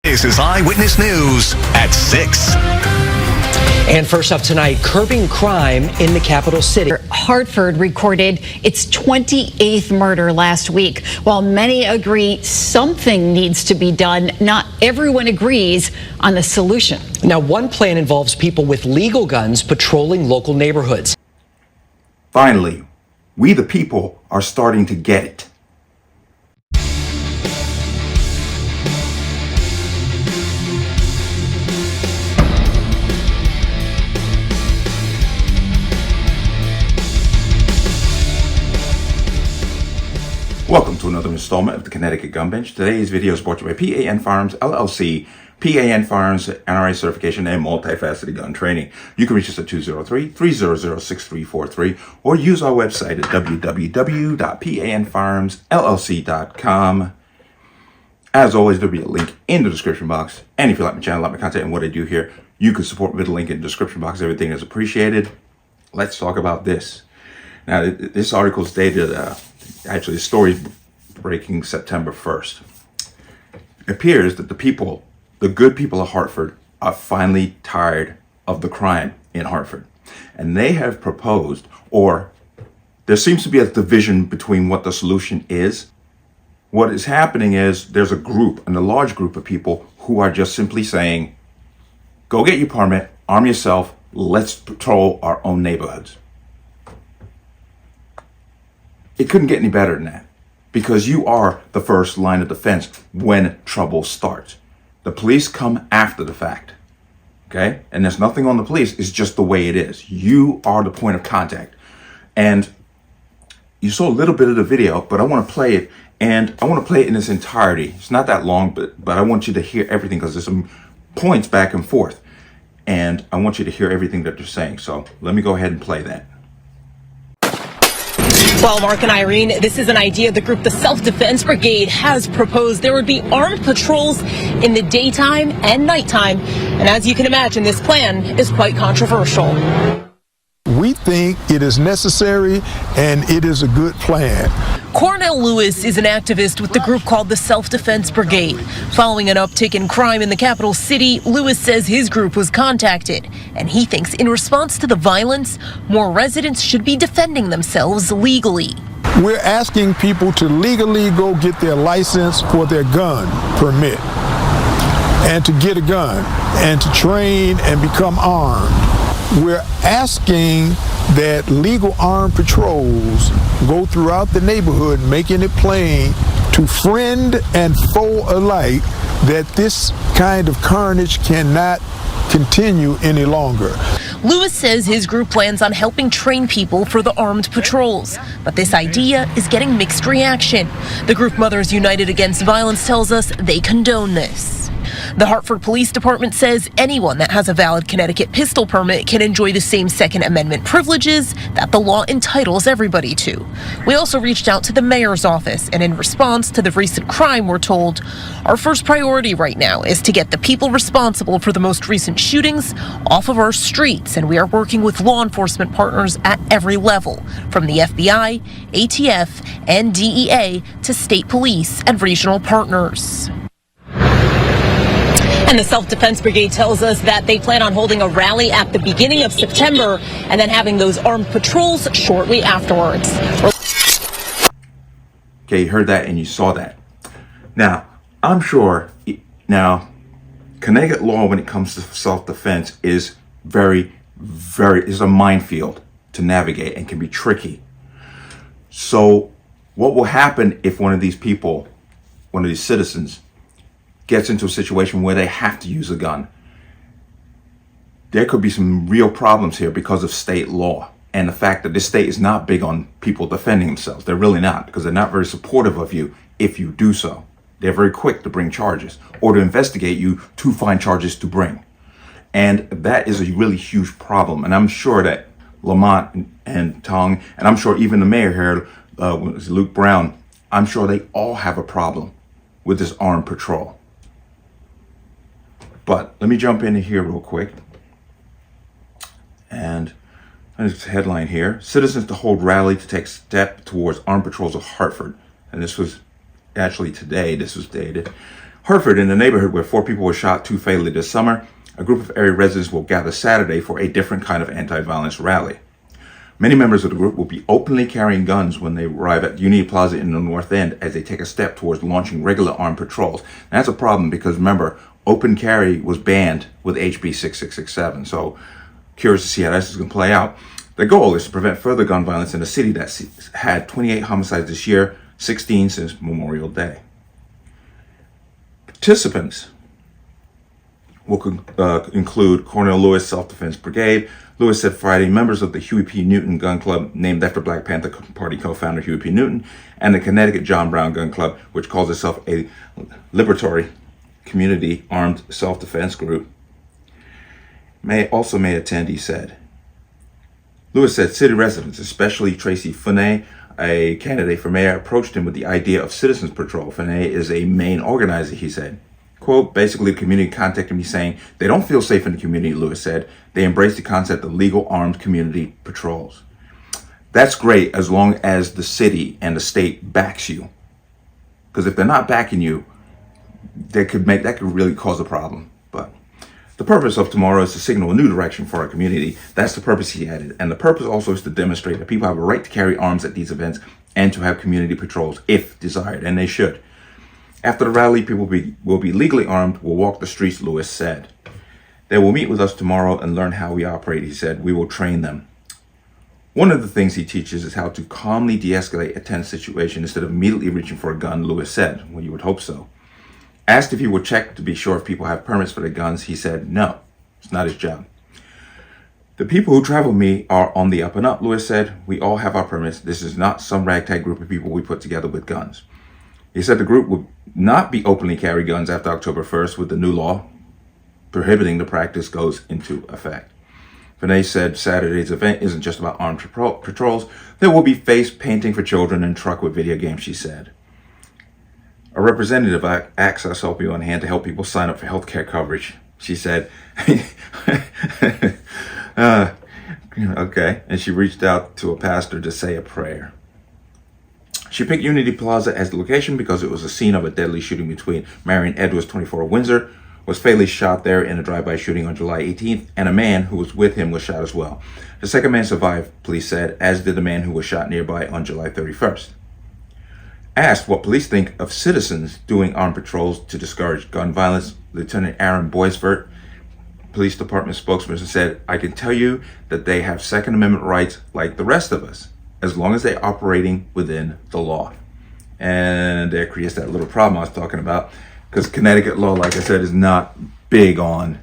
This is Eyewitness News at 6. And first up tonight, curbing crime in the capital city. Hartford recorded its 28th murder last week. While many agree something needs to be done, not everyone agrees on the solution. Now, one plan involves people with legal guns patrolling local neighborhoods. Finally, we the people are starting to get it. Welcome to another installment of the Connecticut Gun Bench. Today's video is brought to you by P.A.N. Firearms, LLC, P.A.N. Firearms, NRA certification, and multifaceted gun training. You can reach us at 203-300-6343 or use our website at www.panfirearmsllc.com. As always, there'll be a link in the description box. And if you like my channel, like my content, and what I do here, you can support me with the link in the description box. Everything is appreciated. Let's talk about this. Now, this article is dated... Actually, the story is breaking September 1st. It appears that the good people of Hartford, are finally tired of the crime in Hartford. And they have proposed, or there seems to be a division between what the solution is. What is happening is there's a large group of people who are just simply saying, go get your permit, arm yourself, let's patrol our own neighborhoods. It couldn't get any better than that, because you are the first line of defense when trouble starts. The police come after the fact, okay? And there's nothing on the police, it's just the way it is. You are the point of contact. And you saw a little bit of the video, but I want to play it, and I want to play it in its entirety. It's not that long, but I want you to hear everything, because there's some points back and forth, and I want you to hear everything that they're saying. So let me go ahead and play that. Well, Mark and Irene, this is an idea the group, the Self-Defense Brigade, has proposed. There would be armed patrols in the daytime and nighttime. And as you can imagine, this plan is quite controversial. We think it is necessary and it is a good plan. Cornell Lewis is an activist with the group called the Self-Defense Brigade. Following an uptick in crime in the capital city, Lewis says his group was contacted, and he thinks in response to the violence, more residents should be defending themselves legally. We're asking people to legally go get their license for their gun permit, and to get a gun, and to train and become armed. We're asking that legal armed patrols go throughout the neighborhood, making it plain to friend and foe alike that this kind of carnage cannot continue any longer. Lewis says his group plans on helping train people for the armed patrols, but this idea is getting mixed reaction. The group Mothers United Against Violence tells us they condone this. The Hartford Police Department says anyone that has a valid Connecticut pistol permit can enjoy the same Second Amendment privileges that the law entitles everybody to. We also reached out to the mayor's office, and in response to the recent crime, we're told, our first priority right now is to get the people responsible for the most recent shootings off of our streets, and we are working with law enforcement partners at every level, from the FBI, ATF, and DEA to state police and regional partners. And the Self-Defense Brigade tells us that they plan on holding a rally at the beginning of September and then having those armed patrols shortly afterwards. Okay, you heard that and you saw that. Now, I'm sure, Connecticut law when it comes to self-defense is is a minefield to navigate and can be tricky. So what will happen if one of these citizens, gets into a situation where they have to use a gun? There could be some real problems here because of state law and the fact that this state is not big on people defending themselves. They're really not, because they're not very supportive of you if you do so. They're very quick to bring charges or to investigate you to find charges to bring. And that is a really huge problem. And I'm sure that Lamont and Tong, and I'm sure even the mayor here, Luke Brown, I'm sure they all have a problem with this armed patrol. But let me jump in here real quick. And there's a headline here. Citizens to hold rally to take step towards armed patrols of Hartford. And this was actually today, this was dated. Hartford, in the neighborhood where 4 people were shot, 2 fatally this summer, a group of area residents will gather Saturday for a different kind of anti-violence rally. Many members of the group will be openly carrying guns when they arrive at Unity Plaza in the North End as they take a step towards launching regular armed patrols. And that's a problem because, remember, open carry was banned with HB 6667. So, curious to see how this is going to play out. The goal is to prevent further gun violence in a city that had 28 homicides this year, 16 since Memorial Day. Participants will include Cornell Lewis Self-Defense Brigade. Lewis said Friday members of the Huey P. Newton Gun Club, named after Black Panther Party co-founder Huey P. Newton, and the Connecticut John Brown Gun Club, which calls itself a liberatory community armed self-defense group, may attend, he said. Lewis said city residents, especially Tracy Finney, a candidate for mayor, approached him with the idea of citizens patrol. Finney is a main organizer, he said. Quote, basically the community contacted me saying they don't feel safe in the community, Lewis said. They embrace the concept of legal armed community patrols. That's great as long as the city and the state backs you. Because if they're not backing you, that could really cause a problem. But the purpose of tomorrow is to signal a new direction for our community. That's the purpose, he added. And the purpose also is to demonstrate that people have a right to carry arms at these events and to have community patrols if desired, and they should. After the rally, people will be legally armed, will walk the streets, Lewis said. They will meet with us tomorrow and learn how we operate, he said. We will train them. One of the things he teaches is how to calmly de-escalate a tense situation instead of immediately reaching for a gun, Lewis said. Well, you would hope so. Asked if he would check to be sure if people have permits for their guns, he said no. It's not his job. The people who travel with me are on the up and up, Lewis said. We all have our permits. This is not some ragtag group of people we put together with guns. He said the group would not be openly carry guns after October 1st with the new law prohibiting the practice goes into effect. Finney said Saturday's event isn't just about armed patrols. There will be face painting for children and truck with video games, she said. A representative asked us help you on hand to help people sign up for health care coverage, she said. Okay. And she reached out to a pastor to say a prayer. She picked Unity Plaza as the location because it was the scene of a deadly shooting between Marion Edwards, 24, of Windsor, was fatally shot there in a drive-by shooting on July 18th, and a man who was with him was shot as well. The second man survived, police said, as did the man who was shot nearby on July 31st. Asked what police think of citizens doing armed patrols to discourage gun violence, Lieutenant Aaron Boisvert, police department spokesperson, said, I can tell you that they have Second Amendment rights like the rest of us, as long as they're operating within the law. And that creates that little problem I was talking about, because Connecticut law, like I said, is not big on,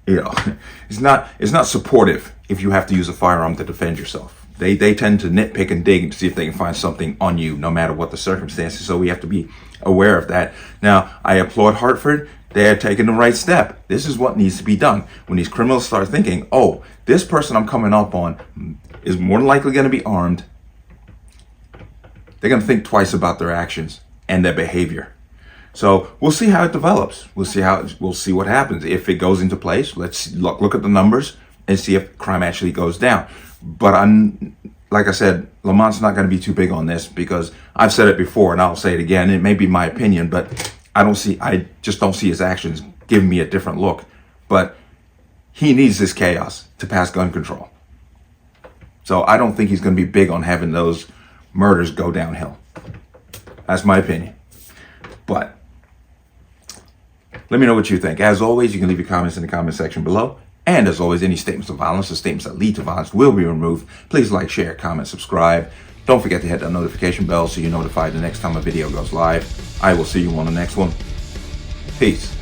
it's not supportive if you have to use a firearm to defend yourself. They tend to nitpick and dig to see if they can find something on you, no matter what the circumstances. So we have to be aware of that. Now, I applaud Hartford. They're taking the right step. This is what needs to be done. When these criminals start thinking, oh, this person I'm coming up on is more than likely going to be armed, they're going to think twice about their actions and their behavior. So we'll see how it develops. We'll see what happens. If it goes into place, let's look at the numbers and see if crime actually goes down. But like I said, Lamont's not going to be too big on this because I've said it before and I'll say it again. It may be my opinion, but I just don't see his actions giving me a different look. But he needs this chaos to pass gun control. So I don't think he's going to be big on having those murders go downhill. That's my opinion. But let me know what you think. As always, you can leave your comments in the comment section below. And as always, any statements of violence or statements that lead to violence will be removed. Please like, share, comment, subscribe. Don't forget to hit that notification bell so you're notified the next time a video goes live. I will see you on the next one. Peace.